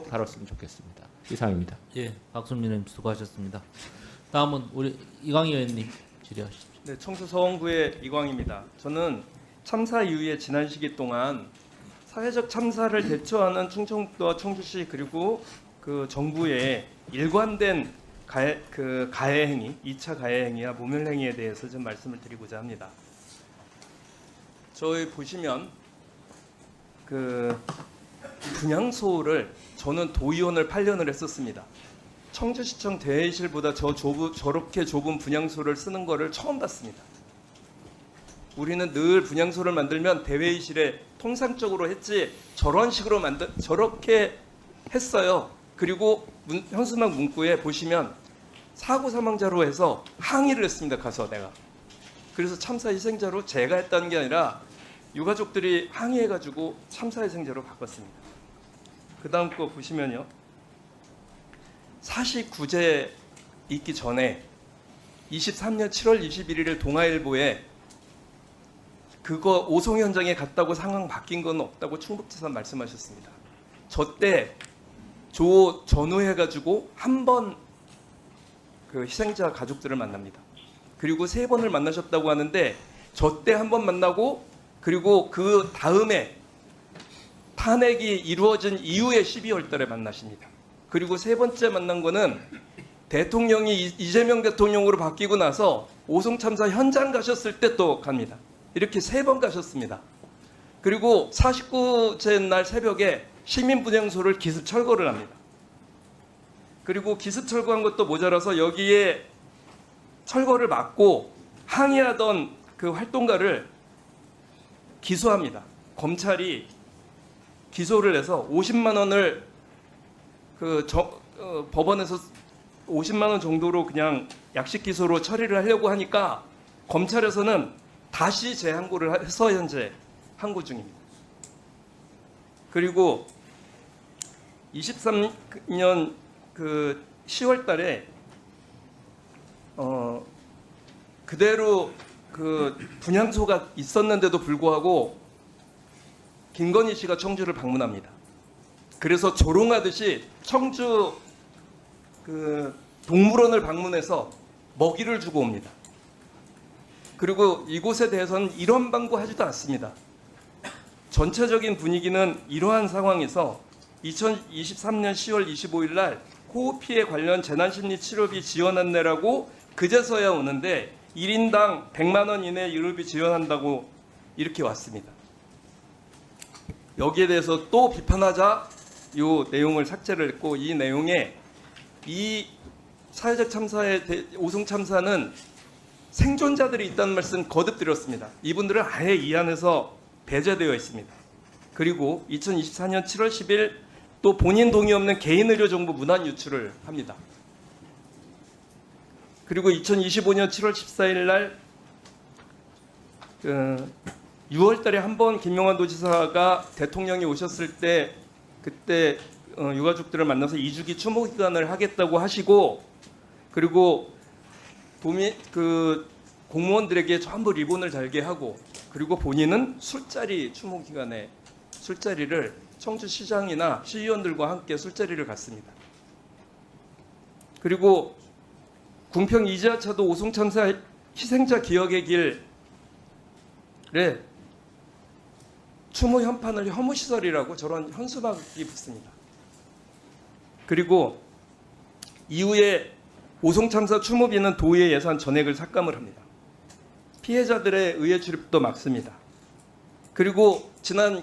다뤘으면 좋겠습니다. 이상입니다. 예, 박순민 의원님 수고하셨습니다. 다음은 우리 이광희 의원님 질의하십시오. 네, 청주 서원구의 이광입니다. 저는 참사 이후에 지난 시기 동안 사회적 참사를 대처하는 충청도와 청주시 그리고 그 정부의 일관된 가해 행위, 2차 가해 행위와 모멸 행위에 대해서 좀 말씀을 드리고자 합니다. 저희 보시면 그 분향소를 저는 도의원을 8년을 했었습니다. 청주시청 대회실보다 저렇게 좁은 분향소를 쓰는 거를 처음 봤습니다. 우리는 늘 분향소를 만들면 대회의실에 통상적으로 했지 저런 식으로 저렇게 했어요. 그리고 현수막 문구에 보시면 사고 사망자로 해서 항의를 했습니다. 가서 내가. 그래서 참사 희생자로 제가 했다는 게 아니라 유가족들이 항의해가지고 참사 희생자로 바꿨습니다. 그 다음 거 보시면요. 사실구제 있기 전에 23년 7월 21일 동아일보에 그거 오송 현장에 갔다고 상황 바뀐 건 없다고 충북지사 말씀하셨습니다. 저 때 전후해가지고 한 번 그 희생자 가족들을 만납니다. 그리고 3번을 만나셨다고 하는데 저 때 한 번 만나고 그리고 그 다음에 탄핵이 이루어진 이후에 12월 달에 만나십니다. 그리고 3번째 만난 거는 대통령이 이재명 대통령으로 바뀌고 나서 오송 참사 현장 가셨을 때 또 갑니다. 이렇게 3번 가셨습니다. 그리고 49째 날 새벽에 시민분향소를 기습 철거를 합니다. 그리고 기습 철거한 것도 모자라서 여기에 철거를 막고 항의하던 그 활동가를 기소합니다. 검찰이 기소를 해서 50만 원을 법원에서 50만 원 정도로 그냥 약식 기소로 처리를 하려고 하니까 검찰에서는 다시 재항고를 해서 현재 항고 중입니다. 그리고 23년 그 10월 달에 그대로 그 분향소가 있었는데도 불구하고 김건희 씨가 청주를 방문합니다. 그래서 조롱하듯이 청주 그 동물원을 방문해서 먹이를 주고 옵니다. 그리고 이곳에 대해서는 이런 방구하지도 않습니다. 전체적인 분위기는 이러한 상황에서 2023년 10월 25일 날 호흡 피해 관련 재난심리 치료비 지원 안내라고 그제서야 오는데 1인당 100만 원 이내 의료비 지원한다고 이렇게 왔습니다. 여기에 대해서 또 비판하자 이 내용을 삭제를 했고 이 내용에 이 사회적 참사의 오송 참사는 생존자들이 있다는 말씀 거듭 드렸습니다. 이분들은 아예 이 안에서 배제되어 있습니다. 그리고 2024년 7월 10일 또 본인 동의 없는 개인 의료 정보 무단 유출을 합니다. 그리고 2025년 7월 14일 날 6월 달에 한 번 김용환 도지사가 대통령이 오셨을 때 그때 유가족들을 만나서 2주기 추모 기간을 하겠다고 하시고 그리고 공무원들에게 전부 리본을 달게 하고 그리고 본인은 술자리 추모 기간에 술자리를 청주시장이나 시의원들과 함께 술자리를 갔습니다. 그리고 궁평 이지하차도 오송 참사 희생자 기억의 길에 추모 현판을 혐오시설이라고 저런 현수막이 붙습니다. 그리고 이후에 오송 참사 추모비는 도의회 예산 전액을 삭감을 합니다. 피해자들의 의회 출입도 막습니다. 그리고 지난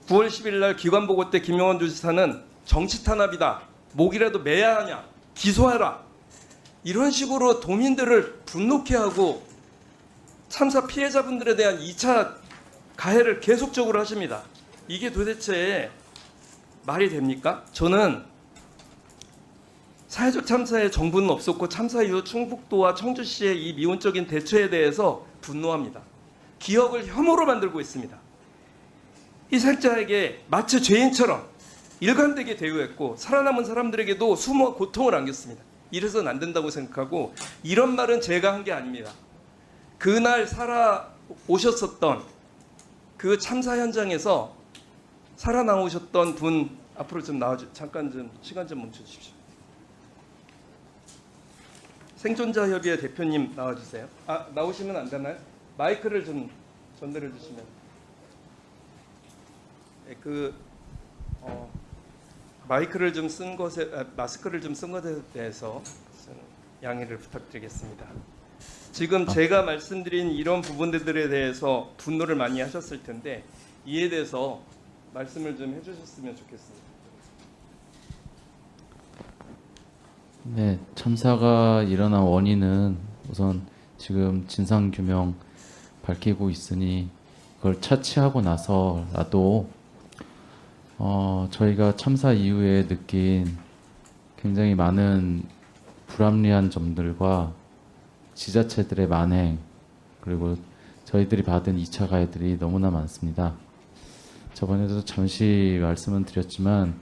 9월 10일 날 기관보고 때 김용환 도지사는 정치 탄압이다. 목이라도 매야 하냐. 기소하라. 이런 식으로 도민들을 분노케 하고 참사 피해자분들에 대한 2차 가해를 계속적으로 하십니다. 이게 도대체 말이 됩니까? 저는 사회적 참사에 정부는 없었고 참사 이후 충북도와 청주시의 이 미온적인 대처에 대해서 분노합니다. 기억을 혐오로 만들고 있습니다. 희생자에게 마치 죄인처럼 일관되게 대우했고 살아남은 사람들에게도 수모와 고통을 안겼습니다. 이래서는 안 된다고 생각하고 이런 말은 제가 한 게 아닙니다. 그날 살아오셨었던 그 참사 현장에서 살아나오셨던 분 앞으로 좀 잠깐 좀 시간 좀 멈춰 주십시오. 생존자 협의회 대표님 나와주세요. 나오시면 안 되나요? 마이크를 좀 전달해 주시면. 네, 마이크를 좀 쓴 것에 마스크를 좀 쓴 것에 대해서 양해를 부탁드리겠습니다. 지금 제가 말씀드린 이런 부분들에 대해서 분노를 많이 하셨을 텐데 이에 대해서 말씀을 좀 해주셨으면 좋겠습니다. 네, 참사가 일어난 원인은 우선 지금 진상 규명 밝히고 있으니 그걸 차치하고 나서라도 저희가 참사 이후에 느낀 굉장히 많은 불합리한 점들과 지자체들의 만행 그리고 저희들이 받은 2차 가해들이 너무나 많습니다. 저번에도 잠시 말씀은 드렸지만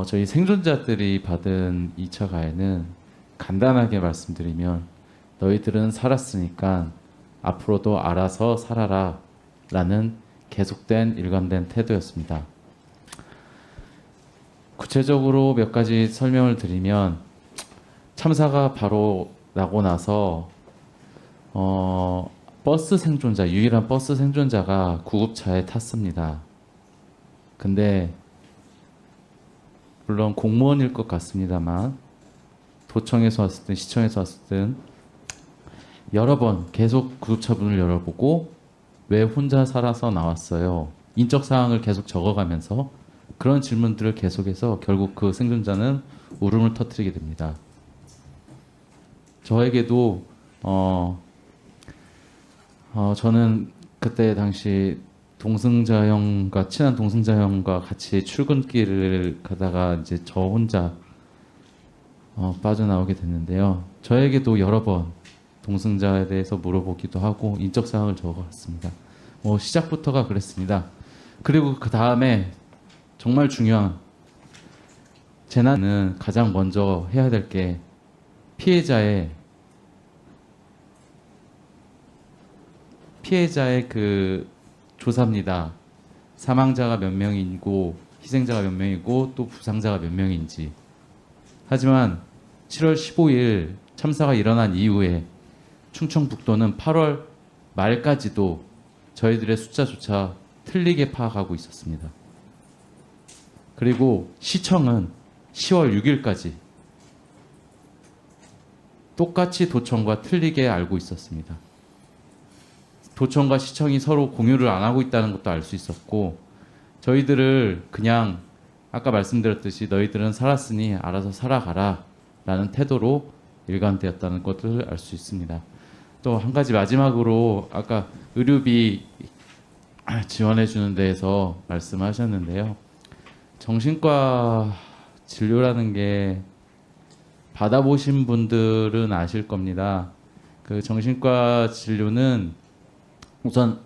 저희 생존자들이 받은 2차 가해는 간단하게 말씀드리면 너희들은 살았으니까 앞으로도 알아서 살아라 라는 계속된 일관된 태도였습니다. 구체적으로 몇 가지 설명을 드리면 참사가 바로 나고 나서 유일한 버스 생존자가 구급차에 탔습니다. 근데 물론 공무원일 것 같습니다만 도청에서 왔든 시청에서 왔든 여러 번 계속 구급차 문을 열어보고 왜 혼자 살아서 나왔어요? 인적 사항을 계속 적어가면서 그런 질문들을 계속해서 결국 그 생존자는 울음을 터뜨리게 됩니다. 저에게도 저는 그때 당시 친한 동승자 형과 같이 출근길을 가다가 이제 저 혼자 빠져나오게 됐는데요. 저에게도 여러 번 동승자에 대해서 물어보기도 하고 인적 사항을 적어갔습니다. 시작부터가 그랬습니다. 그리고 그 다음에 정말 중요한 재난은 가장 먼저 해야 될 게 피해자의 그 조사입니다. 사망자가 몇 명이고 희생자가 몇 명이고 또 부상자가 몇 명인지. 하지만 7월 15일 참사가 일어난 이후에 충청북도는 8월 말까지도 저희들의 숫자조차 틀리게 파악하고 있었습니다. 그리고 시청은 10월 6일까지 똑같이 도청과 틀리게 알고 있었습니다. 도청과 시청이 서로 공유를 안 하고 있다는 것도 알 수 있었고 저희들을 그냥 아까 말씀드렸듯이 너희들은 살았으니 알아서 살아가라 라는 태도로 일관되었다는 것을 알 수 있습니다. 또 한 가지 마지막으로 아까 의료비 지원해 주는 데에서 말씀하셨는데요. 정신과 진료라는 게 받아보신 분들은 아실 겁니다. 그 정신과 진료는 우선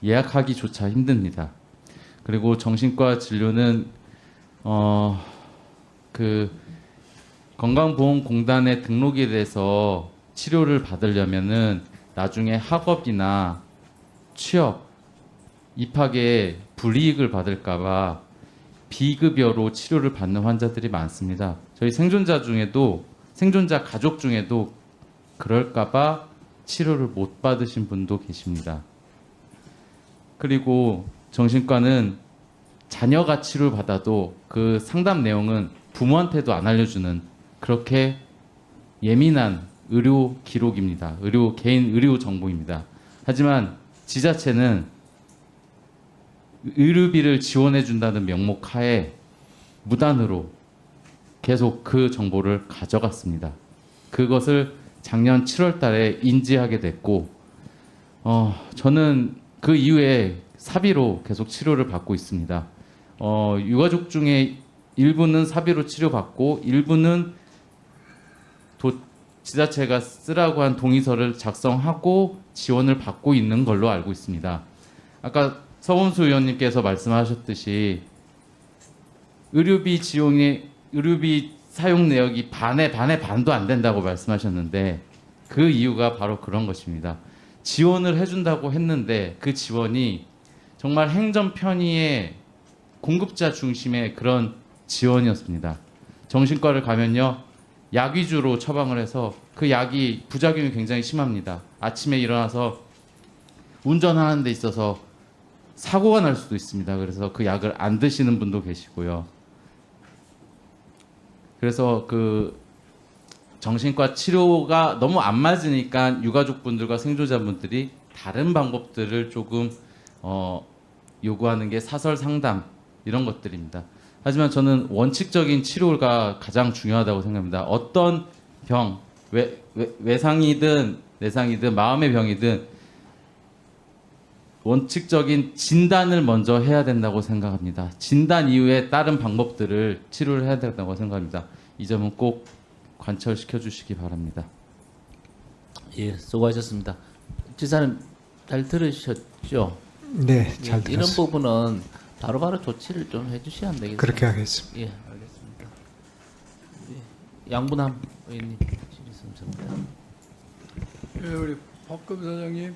예약하기조차 힘듭니다. 그리고 정신과 진료는 그 건강보험공단에 등록이 돼서 치료를 받으려면은 나중에 학업이나 취업, 입학에 불이익을 받을까봐 비급여로 치료를 받는 환자들이 많습니다. 저희 생존자 가족 중에도 그럴까봐 치료를 못 받으신 분도 계십니다. 그리고 정신과는 자녀가 치료를 받아도 그 상담 내용은 부모한테도 안 알려주는 그렇게 예민한 의료 기록입니다. 개인 의료 정보입니다. 하지만 지자체는 의료비를 지원해 준다는 명목 하에 무단으로 계속 그 정보를 가져갔습니다. 그것을 작년 7월 달에 인지하게 됐고 저는 그 이후에 사비로 계속 치료를 받고 있습니다. 유가족 중에 일부는 사비로 치료받고 일부는 지자체가 쓰라고 한 동의서를 작성하고 지원을 받고 있는 걸로 알고 있습니다. 아까 서범수 의원님께서 말씀하셨듯이 의료비 사용 내역이 반에 반도 안 된다고 말씀하셨는데 그 이유가 바로 그런 것입니다. 지원을 해준다고 했는데 그 지원이 정말 행정 편의에 공급자 중심의 그런 지원이었습니다. 정신과를 가면요, 약 위주로 처방을 해서 그 약이 부작용이 굉장히 심합니다. 아침에 일어나서 운전하는 데 있어서 사고가 날 수도 있습니다. 그래서 그 약을 안 드시는 분도 계시고요. 그래서 그 정신과 치료가 너무 안 맞으니까 유가족분들과 생존자분들이 다른 방법들을 조금 요구하는 게 사설 상담 이런 것들입니다. 하지만 저는 원칙적인 치료가 가장 중요하다고 생각합니다. 어떤 병, 외상이든 내상이든 마음의 병이든 원칙적인 진단을 먼저 해야 된다고 생각합니다. 진단 이후에 다른 방법들을 치료를 해야 된다고 생각합니다. 이 점은 꼭 관철시켜 주시기 바랍니다. 예, 수고하셨습니다. 지사님 잘 들으셨죠? 네, 예, 잘 이런 들었습니다. 부분은 바로바로 조치를 좀 해주셔야 안 되겠어요? 그렇게 하겠습니다. 예, 알겠습니다. 예, 양분함 의원님 질의선서입니다. 예, 우리 박금 사장님